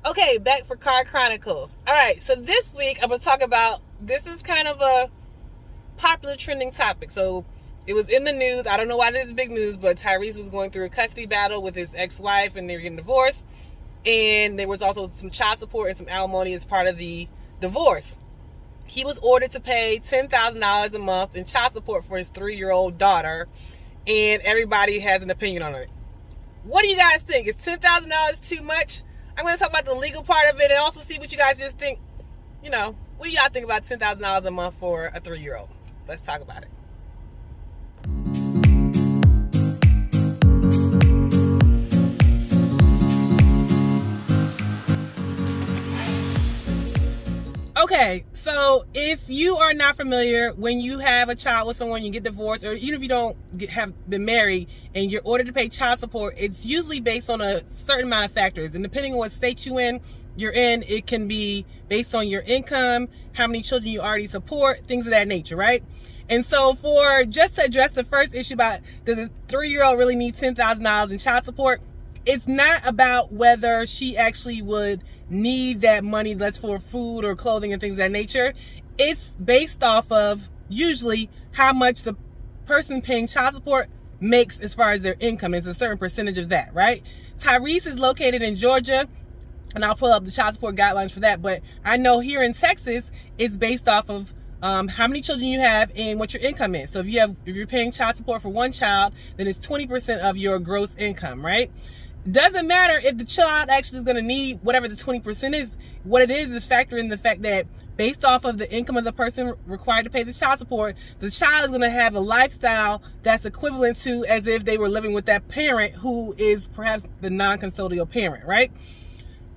Okay, back for Car Chronicles. All right, so this week I'm going to talk about, this is kind of a popular trending topic. So it was in the news. I don't know why this is big news, but Tyrese was going through a custody battle with his ex-wife and they were getting divorced. And there was also some child support and some alimony as part of the divorce. He was ordered to pay $10,000 a month in child support for his 3-year-old daughter, and everybody has an opinion on it. What do you guys think? Is $10,000 too much? I'm going to talk about the legal part of it and also see what you guys just think. What do y'all think about $10,000 a month for a 3-year-old? Let's talk about it. Okay, so if you are not familiar, when you have a child with someone, you get divorced, or even if you don't have been married and you're ordered to pay child support, it's usually based on a certain amount of factors. And depending on what state you're in, it can be based on your income, how many children you already support, things of that nature, right? And so just to address the first issue about does a 3-year-old really need $10,000 in child support, it's not about whether she actually would need that money that's for food or clothing and things of that nature. It's based off of usually how much the person paying child support makes as far as their income. It's a certain percentage of that, right? Tyrese is located in Georgia, and I'll pull up the child support guidelines for that. But I know here in Texas, it's based off of how many children you have and what your income is. So if you're paying child support for one child, then it's 20% of your gross income, right? Doesn't matter if the child actually is going to need whatever the 20% is. What it is factor in the fact that based off of the income of the person required to pay the child support, the child is going to have a lifestyle that's equivalent to as if they were living with that parent who is perhaps the non-custodial parent, right?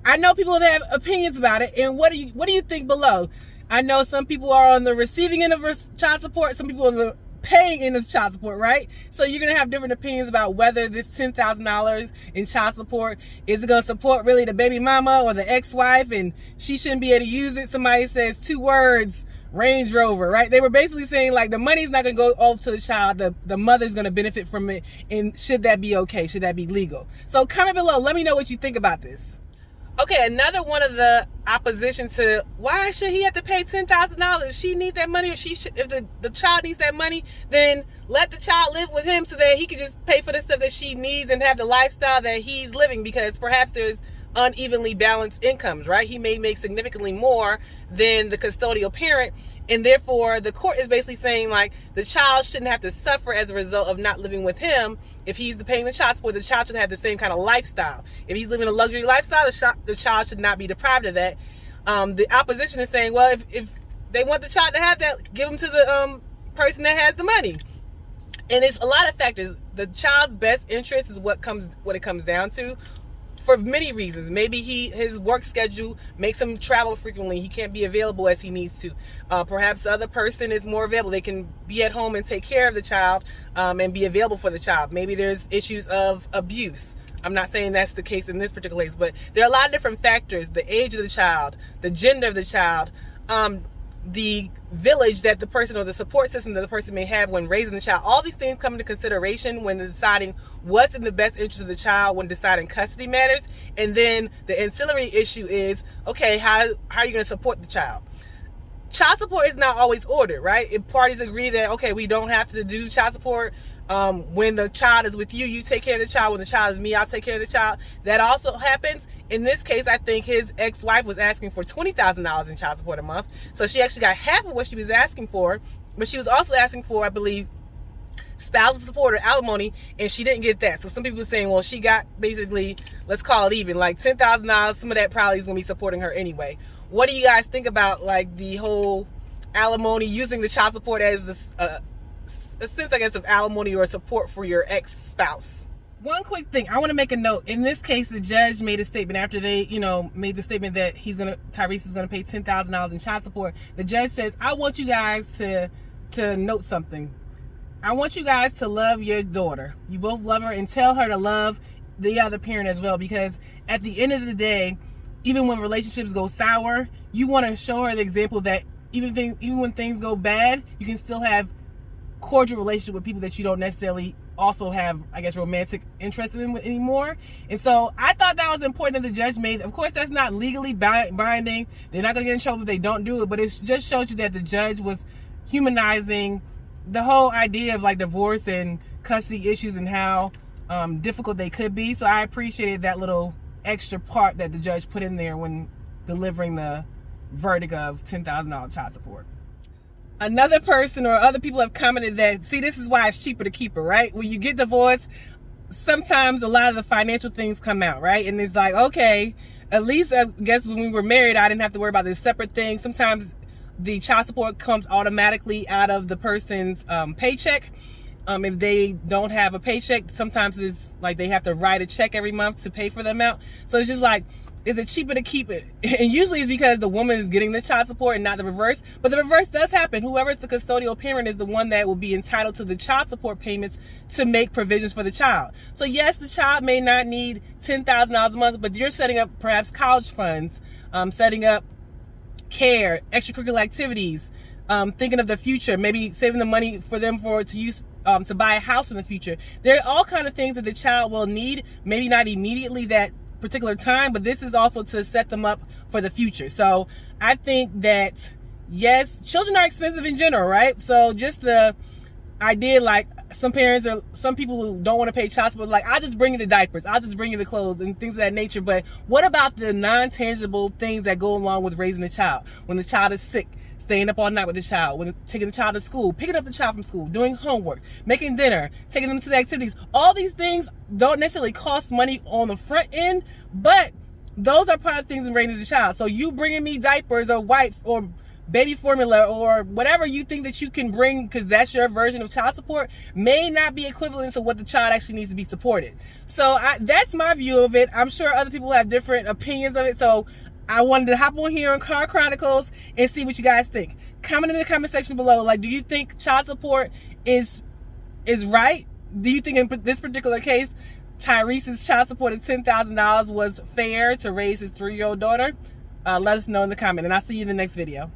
I know people have opinions about it, and what do you think below? I know some people are on the receiving end of child support, some people are on the paying in this child support, right? So you're going to have different opinions about whether this $10,000 in child support is going to support really the baby mama or the ex-wife, and she shouldn't be able to use it. Somebody says 2 words, Range Rover, right? They were basically saying like the money's not going to go all to the child. The mother's going to benefit from it. And should that be okay? Should that be legal? So comment below. Let me know what you think about this. Okay, another one of the opposition to why should he have to pay $10,000? If she needs that money, or if the child needs that money, then let the child live with him so that he can just pay for the stuff that she needs and have the lifestyle that he's living, because perhaps there's unevenly balanced incomes, right? He may make significantly more than the custodial parent, and therefore the court is basically saying like the child shouldn't have to suffer as a result of not living with him. If he's paying the child support, the child should have the same kind of lifestyle. If he's living a luxury lifestyle, the child should not be deprived of that. The opposition is saying, well, if they want the child to have that, give them to the person that has the money. And it's a lot of factors. The child's best interest is what it comes down to, for many reasons. Maybe his work schedule makes him travel frequently. He can't be available as he needs to. Perhaps the other person is more available. They can be at home and take care of the child and be available for the child. Maybe there's issues of abuse. I'm not saying that's the case in this particular case, but there are a lot of different factors. The age of the child, the gender of the child, the village that the person, or the support system that the person may have when raising the child. All these things come into consideration when deciding what's in the best interest of the child when deciding custody matters. And then the ancillary issue is, okay, how are you going to support the child? Child support is not always ordered, right? If parties agree that, okay, we don't have to do child support, when the child is with you, you take care of the child. When the child is me, I'll take care of the child. That also happens. In this case, I think his ex-wife was asking for $20,000 in child support a month. So she actually got half of what she was asking for, but she was also asking for, I believe, spousal support or alimony, and she didn't get that. So some people are saying, well, she got basically, let's call it even, like $10,000. Some of that probably is going to be supporting her anyway. What do you guys think about like the whole alimony, using the child support as a sense, I guess, of alimony or support for your ex-spouse? One quick thing, I want to make a note. In this case, the judge made a statement after they, made the statement that Tyrese is gonna pay $10,000 in child support. The judge says, I want you guys to note something. I want you guys to love your daughter. You both love her, and tell her to love the other parent as well, because at the end of the day, even when relationships go sour, you want to show her the example that even when things go bad, you can still have cordial relationship with people that you don't necessarily also have, I guess, romantic interest in anymore. And so I thought that was important that the judge made. Of course, that's not legally binding. They're not going to get in trouble if they don't do it, but it just shows you that the judge was humanizing the whole idea of like divorce and custody issues and how difficult they could be. So I appreciated that little extra part that the judge put in there when delivering the verdict of $10,000 child support. Another person or other people have commented that, see, this is why it's cheaper to keep her, right? When you get divorced, sometimes a lot of the financial things come out, right? And it's like, okay, at least I guess when we were married, I didn't have to worry about this separate thing. Sometimes the child support comes automatically out of the person's paycheck. If they don't have a paycheck, sometimes it's like they have to write a check every month to pay for the amount. So it's just like, is it cheaper to keep it? And usually it's because the woman is getting the child support and not the reverse. But the reverse does happen. Whoever's the custodial parent is the one that will be entitled to the child support payments to make provisions for the child. So yes, the child may not need $10,000 a month, but you're setting up perhaps college funds, setting up care, extracurricular activities, thinking of the future, maybe saving the money for them to use to buy a house in the future. There are all kinds of things that the child will need, maybe not immediately that particular time, but this is also to set them up for the future. So I think that, yes, children are expensive in general, right? So just the idea, like some people who don't want to pay child support, like, I'll just bring you the diapers, I'll just bring you the clothes and things of that nature. But what about the non-tangible things that go along with raising a child? When the child is sick, staying up all night with the child, when taking the child to school, picking up the child from school, doing homework, making dinner, taking them to the activities. All these things don't necessarily cost money on the front end, but those are part of things in raising the child. So you bringing me diapers or wipes or baby formula or whatever you think that you can bring because that's your version of child support may not be equivalent to what the child actually needs to be supported. So that's my view of it. I'm sure other people have different opinions of it. So I wanted to hop on here on Car Chronicles and see what you guys think. Comment in the comment section below. Like, do you think child support is right? Do you think in this particular case, Tyrese's child support of $10,000 was fair to raise his 3-year-old daughter? Let us know in the comment, and I'll see you in the next video.